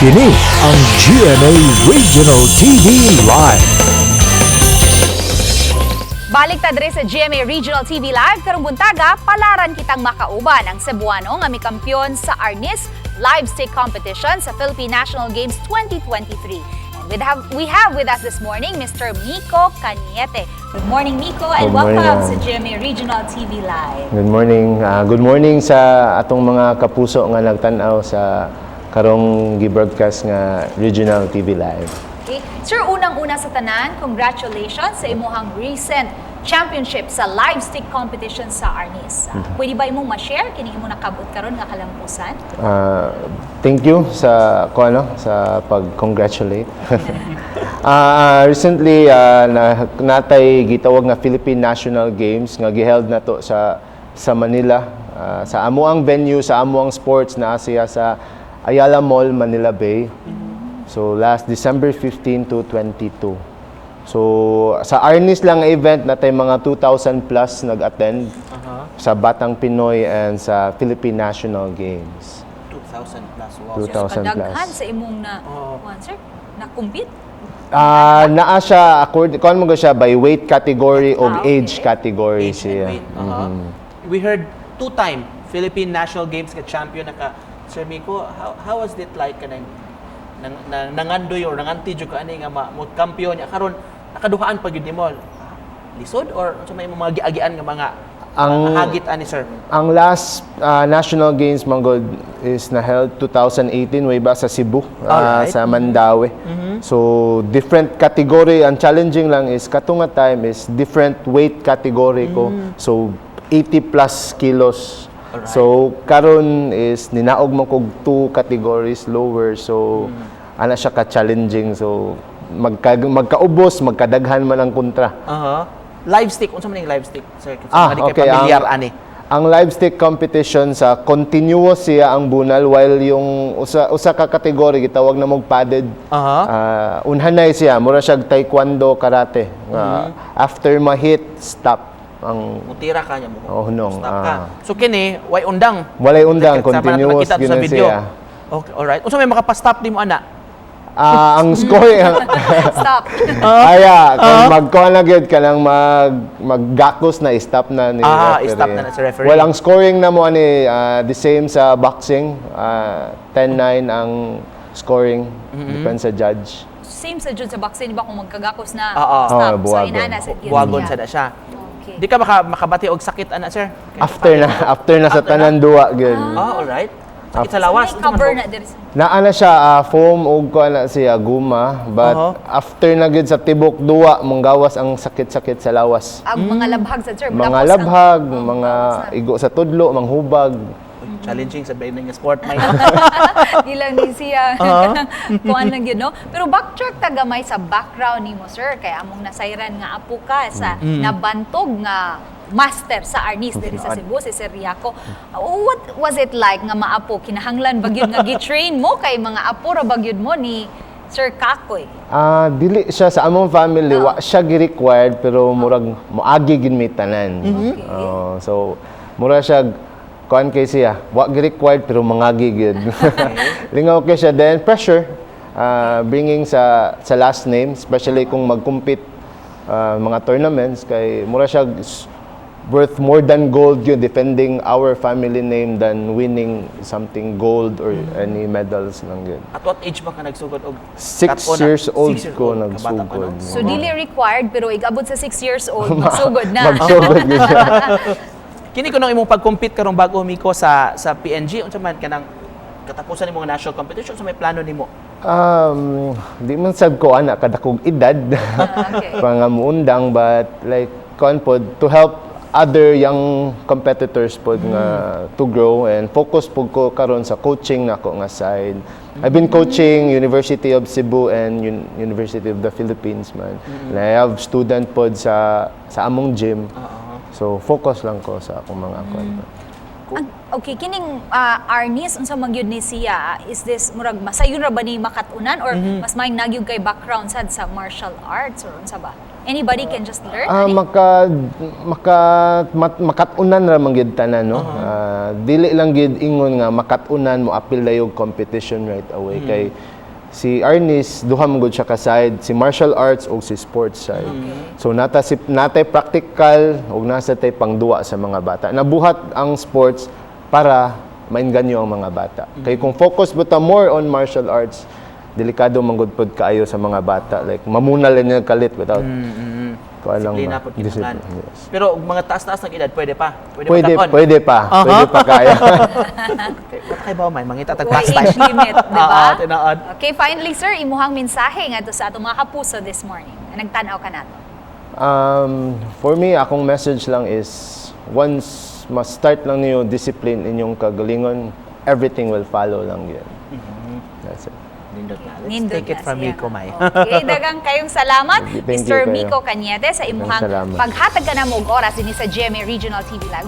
Kini ang GMA Regional TV Live. Balik ta diri sa GMA Regional TV Live karong buntaga, palaran kitang makauban ang Cebuano nga mikampyon sa Arnis Live Stick Competition sa Philippine National Games 2023. And we have with us this morning Mr. Miko Cañete. Good morning, Miko, and Good morning, welcome sa GMA Regional TV Live. Good morning. Good morning sa atong mga kapuso nga nagtan-aw sa karong gi-broadcast nga Regional TV Live. Okay. Sir, unang-una sa tanan, congratulations sa imuhang recent championship sa live stick competition sa Arnis. Pwede ba imong ma-share kini imo nakabot karon nga kalampusan? Thank you sa sa pag-congratulate. Recently natay gitawag nga Philippine National Games nga giheld nato sa Manila, sa amuang venue, sa amuang sports na siya sa Ayala Mall, Manila Bay. So last December 15 to 22. So sa Arnis lang event natay mga 2,000 plus nag-attend sa Batang Pinoy and sa Philippine National Games. 2,000 plus. Wow. 2,000 plus. Kadaghan sa imong sir, na-compete? Naa siya kuan mo siya by weight category o okay. age category Age and siya. weight. We heard two-time Philippine National Games ka champion naka Sir Miko, how was it like kanang nangandoy or nanganti jud ka ani nga mo kampiyon nya karon nakaduhaan pa gyud nimo lisod or unsa may mga giagian nga mga hagit ani sir? Ang last National Games manggod is na held 2018 way ba sa Cebu, sa Mandaue. So different category, ang challenging lang is katunga time is different weight category ko. So 80 plus kilos. Alright. So karon is ninaog man kog two categories lower, so ana siya ka challenging, so magkaubos magkadaghan man ang kontra. Live stick, unsa man yung live stick sir? Okay, Familiar ani. Ang live stick competition sa continuous siya ang bunal, while yung usa ka category gitawag na mog padded. Unhanay siya mura siya taekwondo, karate. After ma-hit, stop ang Mutira ka nya mo. hunong. Stop ka. So kini way undang. Walay undang, Sama na continuous nakita to sa gyud video. siya. Okay, all right. Unsa may makapa-stop nimo ana? Ang scoring Stop. kung magkuha na gyud ka nang maggakos na stop na ni referee. Stop na sa referee. Walang scoring na mo ani, the same sa boxing, 10-9 ang scoring, depends sa judge. Same sa jud sa boxing, di ba kung magkagakos na Oo. stop. So buwagon. inana sa gyud Buwagon siya. sa da siya. Okay. Di ka makabati og sakit ana sir? After na sa tanan duwa gyud. All right. Sakit sa lawas. May cover na diri sa Naana siya foam og kuha na siya guma, but after na gyud sa tibok duwa monggawas ang sakit-sakit sa lawas. ang mga labhag sa sir. Mga tapos ang- labhag, mga igo sa tudlo, manghubag. Challenging sa bayan nga sport may. Di lang ni siya. Kuan lang yun, no? Pero backtrack tagamay sa background ni mo, sir. Kaya among nasayran nga apo ka sa nabantog nga master sa Arnis diri sa Cebu, si Sir Riaco. What was it like nga maapo? Kinahanglan bagyod nga gi-train mo kay mga apo ra bagyod mo ni Sir Kakoy? Dili siya sa among family, wa siya gi-required pero murag moagi gid mi tanan. So mura siya kuan kay siya, wa gi-required pero mangagi gid. Lingaw kay siya, then pressure bringing sa last name, especially kung mag-compete mga tournaments, kay mura siya worth more than gold yun, defending our family name than winning something gold or any medals lang yun. At what age ba ka nagsugod og 6 years old ko nagsugod. So dili required pero igabot sa 6 years old magsugod na. Magsugod yun siya. Kini kuno imong pag-compete karong bago Miko sa PNG unsa man kanang katapusan nimo nga national competition sa may plano nimo? Di man sad ko ana kadakog edad. Okay. Pangamuundang, but like kuan pod to help other young competitors pod nga to grow and focus pod ko karon sa coaching nako nga side. I've been coaching University of Cebu and University of the Philippines man. And I have student pod sa among gym. So focus lang ko sa akong mga kuan. Okay, kining Arnis unsa man gyud ni siya, is this murag masayon ra ba ni makatunan or mas maing nagyud kay background sad sa martial arts or unsa ba? Anybody can just learn? Ah, ani? makatunan ra man gyud tanan, no. Dili lang gyud ingon nga makatunan mo apil dayog competition right away kay si Arnis duha man gud siya ka side, si martial arts ug si sports side. So natay practical ug nasa tay pangduwa sa mga bata. Nabuhat ang sports para mainganyo ang mga bata. Kay kung focus buta more on martial arts, delikado manggudpod kaayo sa mga bata, like mamuna lang yung kalit without Disiplina po kinahanglan. Yes. Pero mga taas-taas ng edad, pwede pa. Pwede pa. pwede pa kaya. Ba't kayo ba may mangita tag Why pastime? age limit, di ba? Tinood. Okay, finally, sir, imuhang mensahe nga sa atong mga kapuso this morning. Nagtanaw ka nato. For me, akong message lang is once ma-start lang niyo discipline inyong kagalingon, everything will follow lang yun. That's it. Nindot na. Let's Nindot take it na from siya. Miko, May. Okay, dagang kayong salamat, Thank you Mr. kayo. Miko Cañete, sa imuhang Salamat. paghatag ka na mo og oras din sa GMA Regional TV Live.